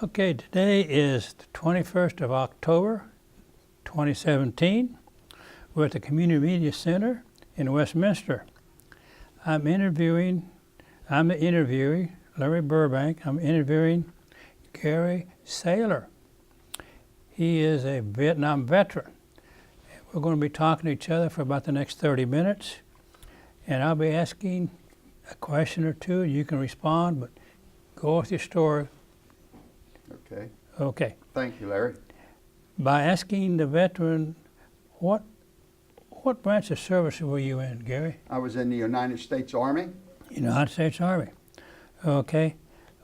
Okay, today is the 21st of October, 2017. We're at the Community Media Center in Westminster. I'm the interviewee, Larry Burbank. I'm interviewing Gary Saylor. He is a Vietnam veteran. We're going to be talking to each other for about the next 30 minutes, and I'll be asking a question or two. You can respond, but go with your story. Okay. Okay. Thank you, Larry. By asking the veteran, what branch of service were you in, Gary? I was in the United States Army. United States Army. Okay.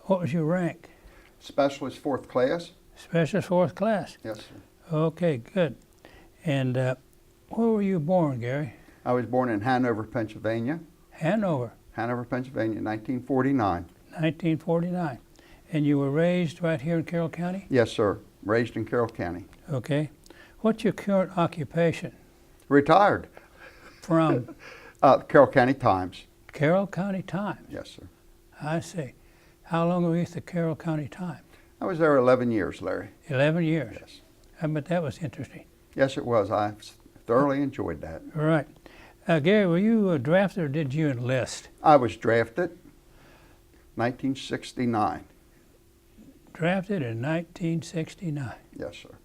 What was your rank? Specialist 4th class. Specialist 4th class. Yes, sir. Okay, good. And where were you born, Gary? I was born in Hanover, Pennsylvania. Hanover. Hanover, Pennsylvania, 1949. 1949. And you were raised right here in Carroll County? Yes, sir. Raised in Carroll County. Okay. What's your current occupation? Retired. From? Carroll County Times. Carroll County Times. Yes, sir. I see. How long were you at the Carroll County Times? I was there 11 years, Larry. 11 years? Yes. I bet that was interesting. Yes, it was. I thoroughly enjoyed that. Right. Gary, were you drafted or did you enlist? I was drafted 1969. Drafted in 1969. Yes, sir.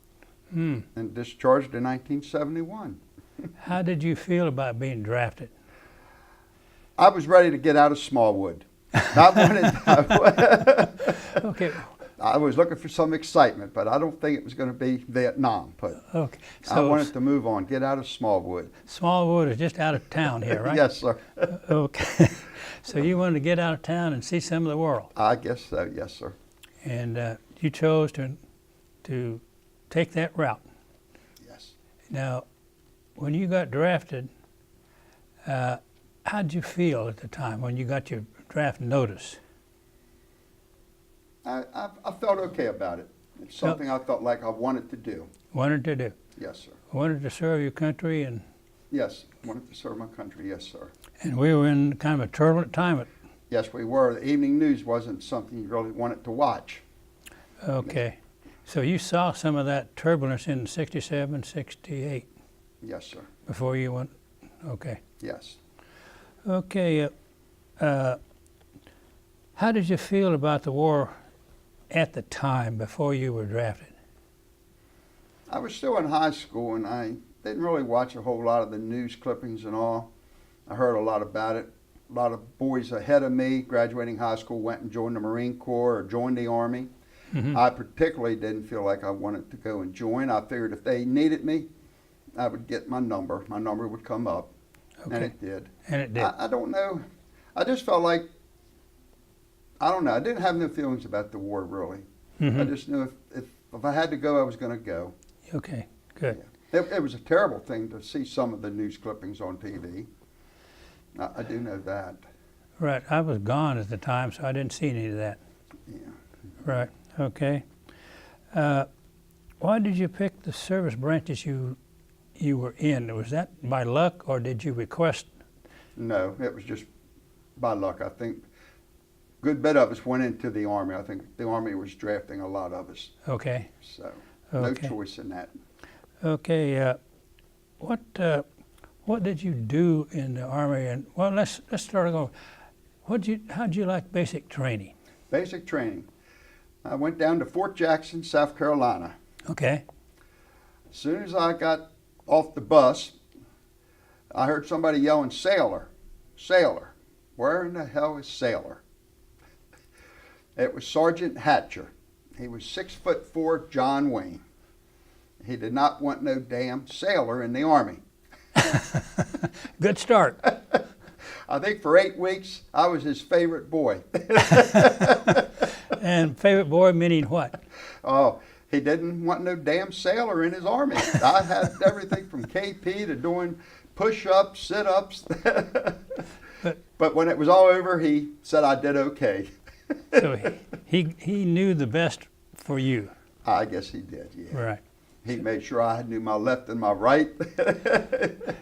Hmm. And discharged in 1971. How did you feel about being drafted? I was ready to get out of Smallwood. Okay. I was looking for some excitement, but I don't think it was going to be Vietnam. But Okay. I wanted to move on, get out of Smallwood. Smallwood is just out of town here, right? Yes, sir. Okay. So you wanted to get out of town and see some of the world. I guess so, yes, sir. And you chose to take that route. Yes. Now, when you got drafted, how did you feel at the time when you got your draft notice? I felt okay about it. It's something I felt like I wanted to do. Wanted to do? Yes, sir. Wanted to serve your country and... Yes, wanted to serve my country, yes, sir. And we were in kind of a turbulent time. Yes, we were. The evening news wasn't something you really wanted to watch. Okay. So you saw some of that turbulence in 67, 68? Yes, sir. Before you went? Okay. Yes. Okay. How did you feel about the war at the time before you were drafted? I was still in high school, and I didn't really watch a whole lot of the news clippings and all. I heard a lot about it. A lot of boys ahead of me, graduating high school, went and joined the Marine Corps or joined the Army. Mm-hmm. I particularly didn't feel like I wanted to go and join. I figured if they needed me, I would get my number. My number would come up, Okay. and it did. And it did. I don't know. I just felt like, I don't know. I didn't have no feelings about the war, really. Mm-hmm. I just knew if I had to go, I was going to go. Okay, good. Yeah. It was a terrible thing to see some of the news clippings on TV. I do know that. Right. I was gone at the time, so I didn't see any of that. Yeah. Right. Okay. Why did you pick the service branches you were in? Was that by luck, or did you request? No, it was just by luck. I think a good bit of us went into the Army. I think the Army was drafting a lot of us. Okay. So Okay. no choice in that. Okay. What did you do in the Army? And well, let's start over. How'd you like basic training? Basic training. I went down to Fort Jackson, South Carolina. Okay. As soon as I got off the bus, I heard somebody yelling, "Saylor, Saylor." Where in the hell is Saylor? It was Sergeant Hatcher. He was 6'4" John Wayne. He did not want no damn sailor in the Army. Good start. I think for 8 weeks, I was his favorite boy. And favorite boy meaning what? Oh, he didn't want no damn sailor in his Army. I had everything from KP to doing push-ups, sit-ups. But when it was all over, he said I did okay. So he knew the best for you. I guess he did, yeah. Right. He made sure I knew my left and my right.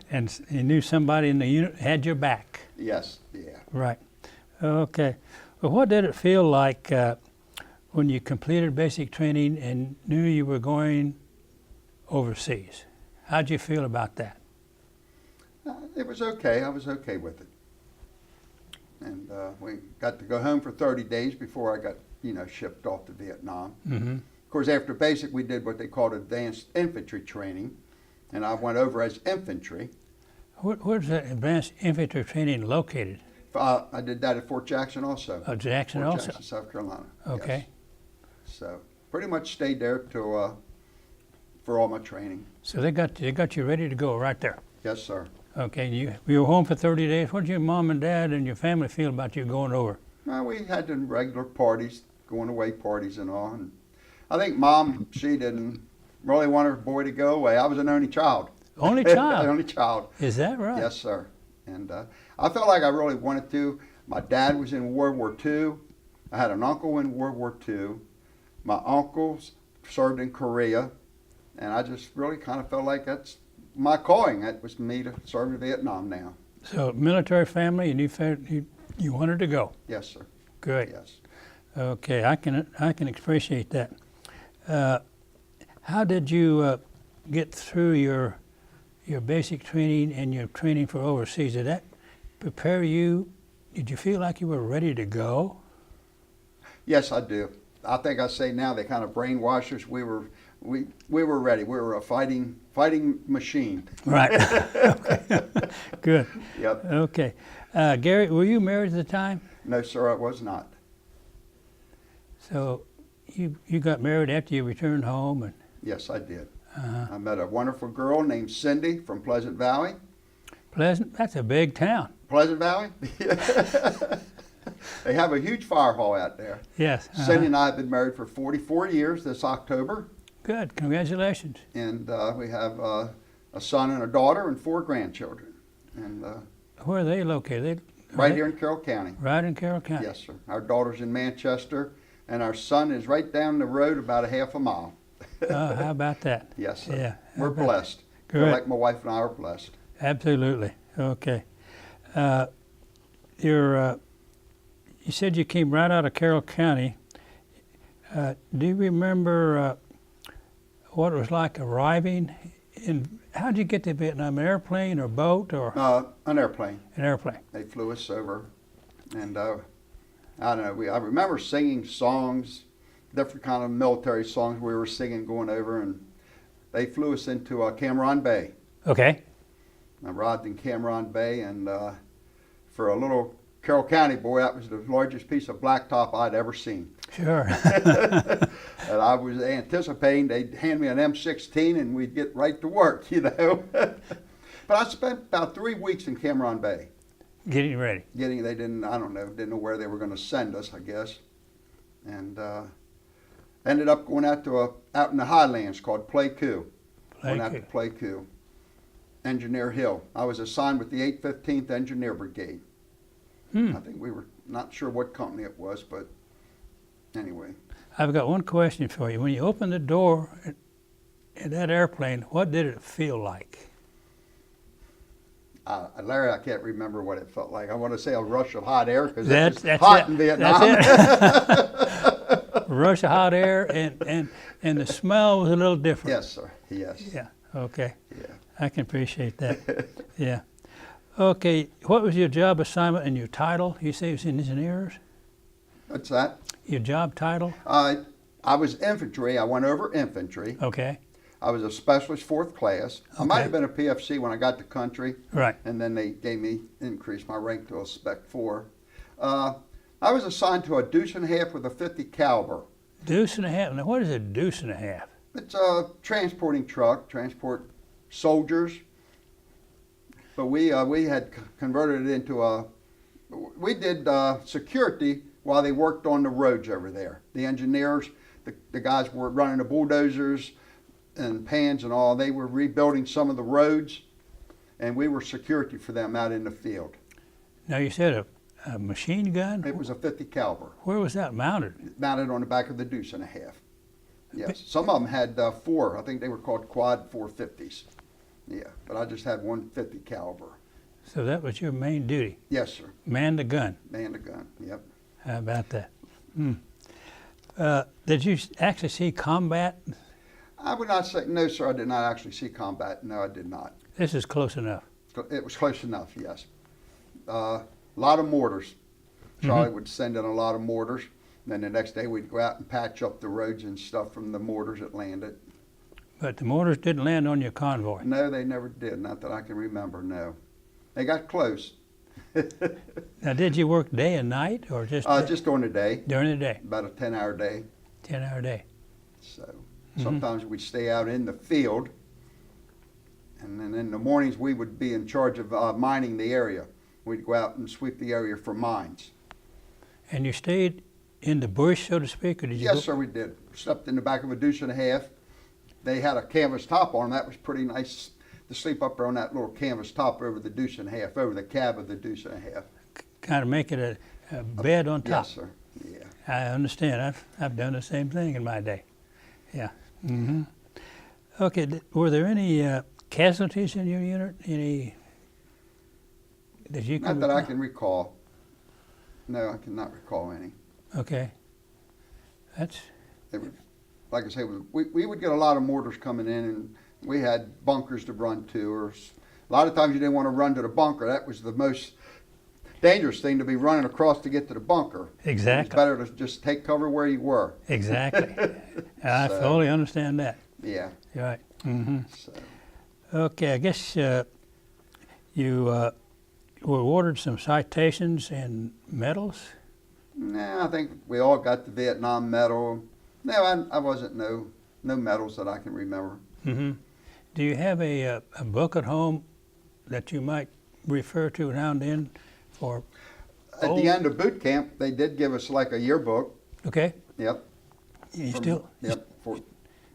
And he knew somebody in the unit had your back. Yes, yeah. Right. Okay. Well, what did it feel like when you completed basic training and knew you were going overseas. How'd you feel about that? It was okay. I was okay with it. And we got to go home for 30 days before I got, shipped off to Vietnam. Mm-hmm. Of course, after basic, we did what they called advanced infantry training, and I went over as infantry. Where's the advanced infantry training located? I did that at Fort Jackson also. Oh, Jackson Fort also. Jackson, South Carolina. Okay. Yes. So pretty much stayed there till for all my training. So they got you ready to go right there. Yes, sir. Okay. You were home for 30 days. What did your mom and dad and your family feel about you going over? Well, we had the regular parties, going away parties and all. And I think Mom, she didn't really want her boy to go away. I was an only child. Only child? Only child. Is that right? Yes, sir. And I felt like I really wanted to. My dad was in World War II. I had an uncle in World War II. My uncles served in Korea. And I just really kind of felt like that's my calling. That was me to serve in Vietnam now. So military family, and you wanted to go. Yes, sir. Good. Yes. Okay, I can appreciate that. How did you get through your basic training and your training for overseas? Did that prepare you? Did you feel like you were ready to go? Yes, I do. I think I say now they kind of brainwashed us. We were ready. We were a fighting machine. Right. Okay. Good. Yep. Okay. Gary, were you married at the time? No, sir, I was not. So you got married after you returned home, and Yes, I did. I met a wonderful girl named Cindy from Pleasant Valley. Pleasant. That's a big town. Pleasant Valley? They have a huge fire hall out there. Yes. Cindy and I have been married for 44 years this October. Good. Congratulations. And we have a son and a daughter and 4 grandchildren. And Where are they located? right here in Carroll County. Right in Carroll County. Yes, sir. Our daughter's in Manchester, and our son is right down the road about a half a mile. How about that? Yes, sir. Yeah. We're blessed. Good. Feel like my wife and I are blessed. Absolutely. Okay. You said you came right out of Carroll County. Do you remember what it was like arriving in? How did you get to Vietnam? An airplane or boat or An airplane. an airplane? They flew us over, and I don't know. I remember singing songs, different kind of military songs we were singing going over, and they flew us into Cameron Bay. Okay. I arrived in Cameron Bay, and for a little Carroll County boy, that was the largest piece of blacktop I'd ever seen. Sure. And I was anticipating they'd hand me an M16 and we'd get right to work, But I spent about 3 weeks in Cameron Bay. Getting ready. They didn't know where they were going to send us, I guess. And ended up going out in the highlands called Pleiku. Went out to Pleiku. Engineer Hill. I was assigned with the 815th Engineer Brigade. I think we were not sure what company it was, but anyway. I've got one question for you. When you opened the door in that airplane, what did it feel like? Larry, I can't remember what it felt like. I want to say a rush of hot air because That's it was hot it. in Vietnam. That's it. Rush of hot air, and the smell was a little different. Yes, sir. Yes. Yeah. Okay. Yeah. I can appreciate that. Yeah. Okay. What was your job assignment and your title? You say it was engineers? What's that? Your job title? I was infantry. I went over infantry. Okay. I was a specialist 4th class. I might Okay. have been a PFC when I got to country. Right. And then they increased my rank to a Spec 4. I was assigned to a deuce and a half with a 50 caliber. Deuce and a half. Now, what is a deuce and a half? It's a transporting truck, transport soldiers. But we had converted it into we did security while they worked on the roads over there. The engineers, the guys were running the bulldozers and pans and all. They were rebuilding some of the roads, and we were security for them out in the field. Now, you said a machine gun? It was a 50 caliber. Where was that mounted? Mounted on the back of the deuce and a half. Yes, some of them had 4. I think they were called quad 450s. Yeah, but I just had one 50 caliber. So that was your main duty? Yes, sir. Man the gun? Man the gun, yep. How about that? Did you actually see combat? I would not say, no, sir, I did not actually see combat. No, I did not. This is close enough. It was close enough, yes. A lot of mortars. Charlie would send in a lot of mortars. And then the next day we'd go out and patch up the roads and stuff from the mortars that landed. But the mortars didn't land on your convoy. No, they never did. Not that I can remember, no. They got close. Now, did you work day and night, or just Just during the day, during the day? about a 10-hour day. 10-hour day. So sometimes we'd stay out in the field, and then in the mornings we would be in charge of mining the area. We'd go out and sweep the area for mines. And you stayed in the bush, so to speak, or did you? Yes, sir, we did. Slept in the back of a deuce and a half. They had a canvas top on. That was pretty nice to sleep up there on that little canvas top over the deuce and a half, over the cab of the deuce and a half. Kind of make it a bed on top. Yes, sir. Yeah. I understand. I've done the same thing in my day. Yeah. Okay. Were there any casualties in your unit? Any that you can Not that I recall? can recall. No, I cannot recall any. Okay. That's It was, like I say, we would get a lot of mortars coming in, and we had bunkers to run to. Or a lot of times you didn't want to run to the bunker. That was the most dangerous thing, to be running across to get to the bunker. exactly. It's better to just take cover where you were. Exactly. I So- fully understand that. Yeah. You're right. So, Okay. I guess you were awarded some citations and medals. nah, I think we all got the Vietnam medal. No, I wasn't no medals that I can remember. Do you have a book at home that you might refer to now and then for? At the end of boot camp, they did give us like a yearbook. Okay. Yep. You from- still? Yep.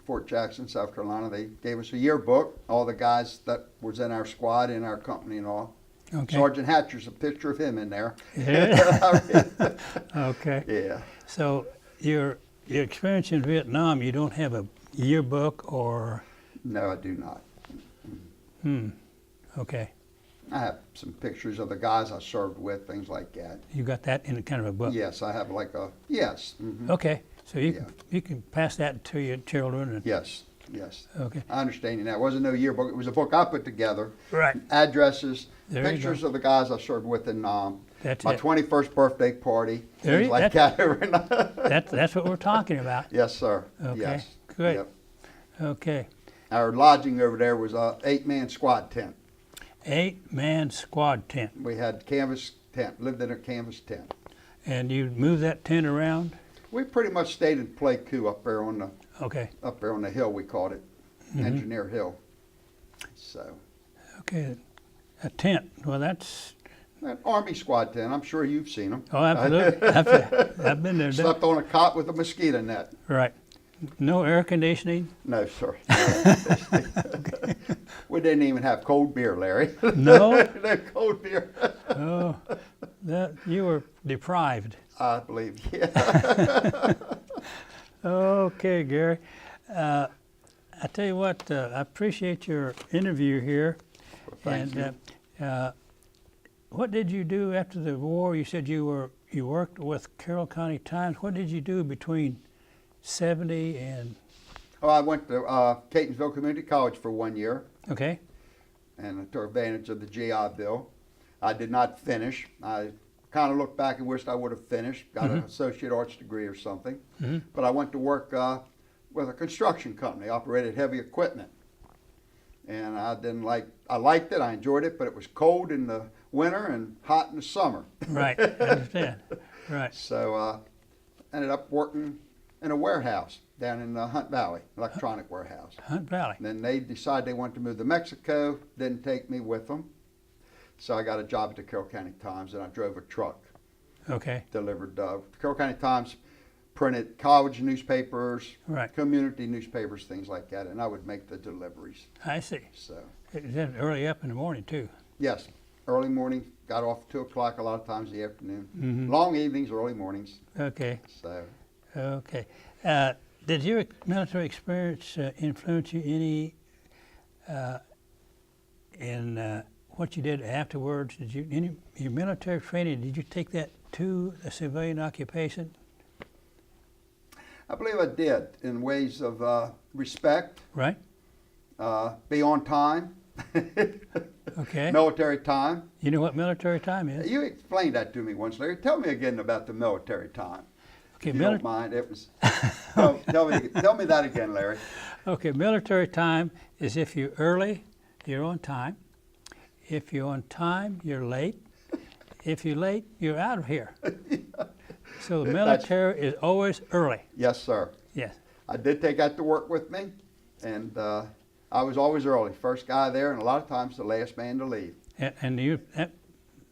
Fort Jackson, South Carolina. They gave us a yearbook. All the guys that was in our squad, in our company, and all. Okay. Sergeant Hatcher's a picture of him in there. Yeah. Okay. Yeah. So your experience in Vietnam, you don't have a yearbook or? No, I do not. Okay. I have some pictures of the guys I served with, things like that. You got that in a kind of a book? Yes, I have like a, yes. Okay. So you Yeah. you can pass that to your children. And, Yes, yes. Okay. I understand you now. It wasn't no yearbook. It was a book I put together. Right. Addresses, There you pictures go. of the guys I served with in That's my it. 21st birthday party, There things you- like that. That's what we're talking about. Yes, sir. Okay, Yes. great. Yep. Okay. Our lodging over there was a 8-man squad tent. 8-man squad tent. We had canvas tent, lived in a canvas tent. And you move that tent around? We pretty much stayed in Pleiku up there on the hill, we called it, Engineer Hill. So, Okay. A tent. Well, that's. an Army squad tent. I'm sure you've seen them. Oh, absolutely. I've been there. done- Slept on a cot with a mosquito net. Right. No air conditioning? No, sir. We didn't even have cold beer, Larry. No? No cold beer. Oh, that you were deprived. I believe, yeah. Okay, Gary. I tell you what, I appreciate your interview here. Well, thank you. What did you do after the war? You said you worked with Carroll County Times. What did you do between 70 and? Oh, I went to Catonsville Community College for 1 year, Okay. and I took advantage of the GI Bill. I did not finish. I kind of look back and wished I would have finished, got an associate arts degree or something. But I went to work with a construction company, operated heavy equipment. And I liked it, I enjoyed it, but it was cold in the winter and hot in the summer. Right. I understand. Right. So ended up working in a warehouse down in Hunt Valley, electronic warehouse. Hunt Valley. And then they decided they wanted to move to Mexico, didn't take me with them. So I got a job at the Carroll County Times, and I drove a truck, Okay. delivered. The Carroll County Times printed college newspapers, Right. community newspapers, things like that, and I would make the deliveries. I see. So, Is that early up in the morning too? yes, early morning, got off at 2 o'clock a lot of times in the afternoon. Long evenings, early mornings. Okay. So, Okay. Did your military experience influence you any in what you did afterwards? Did you your military training? Did you take that to the civilian occupation? I believe I did in ways of respect, Right? be on time, Okay. military time. You know what military time is? You explained that to me once, Larry. Tell me again about the military time. Okay, If you don't mind, it was. Tell me that again, Larry. Okay, military time is if you're early, you're on time. If you're on time, you're late. If you're late, you're out of here. So the military is always early. Yes, sir. Yes. I did take that to work with me, and I was always early, first guy there, and a lot of times the last man to leave. And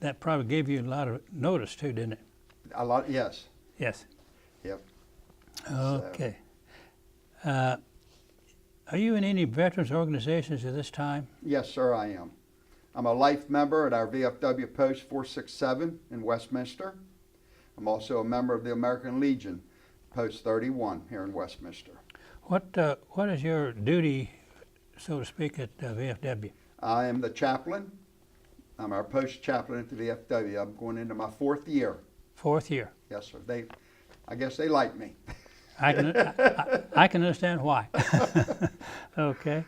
that probably gave you a lot of notice too, didn't it? A lot, yes. Yes. Yep. Okay. Are you in any veterans organizations at this time? Yes, sir, I am. I'm a life member at our VFW Post 467 in Westminster. I'm also a member of the American Legion, Post 31 here in Westminster. What is your duty, so to speak, at VFW? I am the chaplain. I'm our post chaplain at the VFW. I'm going into my 4th year. 4th year. Yes, sir. I guess they like me. I can understand why. Okay.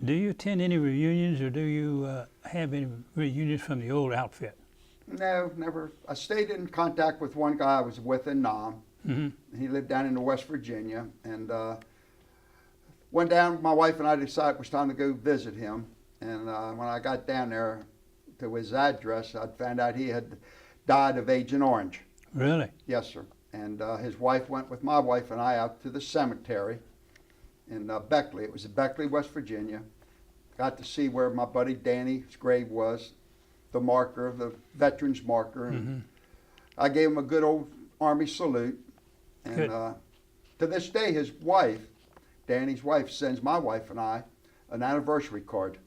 Do you attend any reunions, or do you have any reunions from the old outfit? No, never. I stayed in contact with one guy I was with in Nam. Mm-hmm. He lived down in West Virginia, and went down. My wife and I decided it was time to go visit him. And when I got down there to his address, I found out he had died of Agent Orange. Really? Yes, sir. And his wife went with my wife and I out to the cemetery in Beckley. It was in Beckley, West Virginia. Got to see where my buddy Danny's grave was, the marker, the veterans marker. And Mm-hmm. I gave him a good old Army salute. And Good. To this day, his wife, Danny's wife, sends my wife and I an anniversary card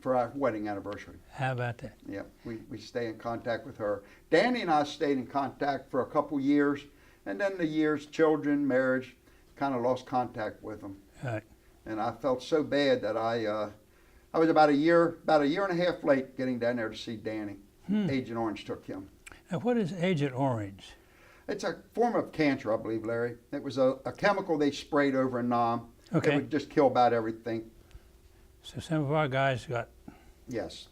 for our wedding anniversary. How about that? Yeah, we stay in contact with her. Danny and I stayed in contact for a couple years, and then the years, children, marriage, kind of lost contact with them. Right. And I felt so bad that I was about a year and a half late getting down there to see Danny. Agent Orange took him. Now, what is Agent Orange? It's a form of cancer, I believe, Larry. It was a chemical they sprayed over in Nam. Okay. It would just kill about everything. So some of our guys got. Yes.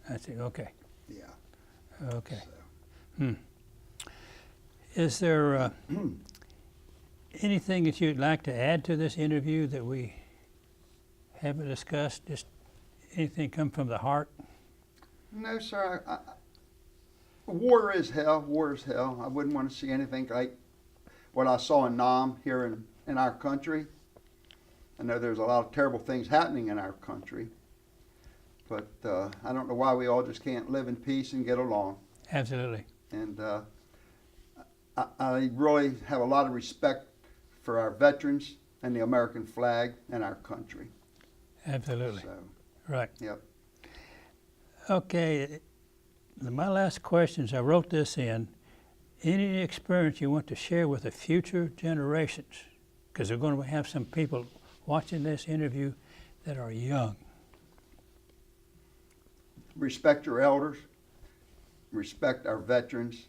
I see. Okay. Yeah. Okay. So. Is there anything that you'd like to add to this interview that we haven't discussed? Just anything come from the heart? No, sir. War is hell. War is hell. I wouldn't want to see anything like what I saw in Nam here in our country. I know there's a lot of terrible things happening in our country, but I don't know why we all just can't live in peace and get along. Absolutely. And I really have a lot of respect for our veterans and the American flag and our country. Absolutely. So, Right. yep. Okay. My last questions, I wrote this in. Any experience you want to share with the future generations? Because we're going to have some people watching this interview that are young. Respect your elders, respect our veterans,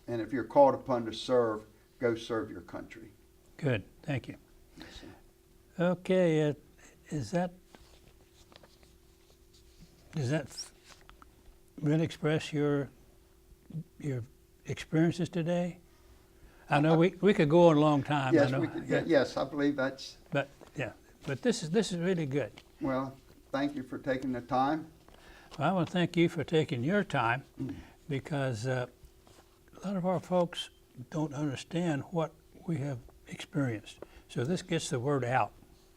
and if you're called upon to serve, go serve your country. Good. Thank you. Yes, sir. Okay. Does that really express your experiences today? I know we could go on a long time. Yes, I know. we could, yes, I believe that's, But yeah, but this is really good. well, thank you for taking the time. Well, I want to thank you for taking your time, because a lot of our folks don't understand what we have experienced. So this gets the word out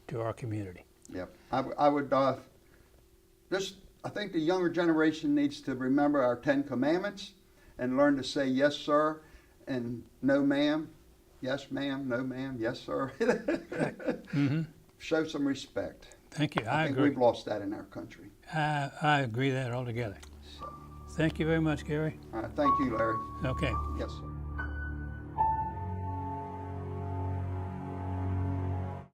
to our community. Yep. I would I think the younger generation needs to remember our 10 Commandments and learn to say yes, sir, and no, ma'am, yes, ma'am, no, ma'am, yes, sir. Mm-hmm. Show some respect. Thank you. I I think agree. we've lost that in our country. I agree that altogether. So, Thank you very much, Gary. all right, thank you, Larry. Okay. Yes, sir.